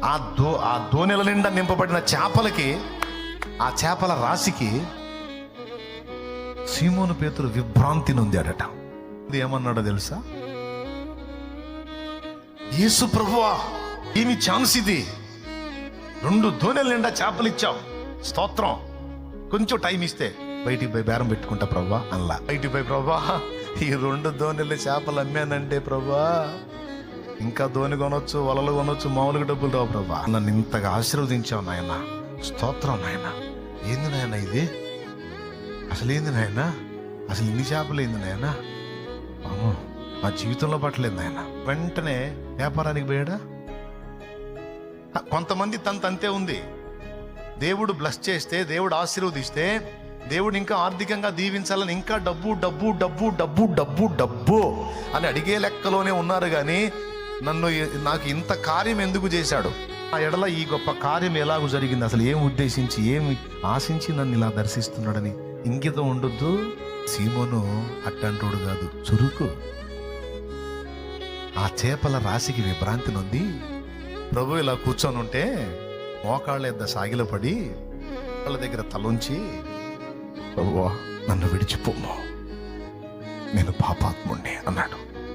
ఆ దోణెల నిండా నింపబడిన చేపలకి, ఆ చేపల రాశికి సీమోను పేతురు విభ్రాంతి నొందాడట. ఇది ఏమన్నాడో తెలుసా? యేసు ప్రభువా, ఏమి ఛాన్స్ ఇది, 2 దోణెల నిండా చేపలు ఇచ్చావు, స్తోత్రం, కొంచెం టైం ఇస్తే బయటికి పోయి బేరం పెట్టుకుంటా ప్రభువా అల్లా. బయటికి పోయి ప్రభువా, ఈ 2 దోణెల చేపలు అమ్మానంటే ప్రభువా, ఇంకా దోణి కొనొచ్చు, వలలు కొనొచ్చు, మామూలుగా డబ్బులు రావు ప్రభా. నన్ను ఇంతగా ఆశీర్వదించావు నాయన, స్తోత్రం నాయన. ఏంది నాయన ఇది, అసలు ఏంది నాయన, అసలు ఇన్ని చేపలు ఏంది నాయన, మా జీవితంలో పట్టలేదు నాయన. వెంటనే వ్యాపారానికి పోయాడా? కొంతమంది తంతే ఉంది. దేవుడు బ్లెస్ చేస్తే, దేవుడు ఆశీర్వదిస్తే, దేవుడు ఇంకా ఆర్థికంగా దీవించాలని ఇంకా డబ్బు డబ్బు డబ్బు డబ్బు డబ్బు డబ్బు అని అడిగే లెక్కలోనే ఉన్నారు. కానీ నాకు ఇంత కార్యం ఎందుకు చేశాడు, ఆ ఎడల ఈ గొప్ప కార్యం ఎలాగూ జరిగింది, అసలు ఏం ఉద్దేశించి, ఏమి ఆశించి నన్ను ఇలా దర్శిస్తున్నాడని ఇంకితం ఉండొద్దు. సీమోను అట్టంటోడు కాదు, చురుకు. ఆ చేపల రాశికి విభ్రాంతి నొంది ప్రభు ఇలా కూర్చొని ఉంటే మోకాళ్ళ ఎద్ద సాగిలపడి వాళ్ళ దగ్గర తలొంచి, ప్రభువా నన్ను విడిచిపోము, నేను పాపాత్ముణ్ణి అన్నాడు.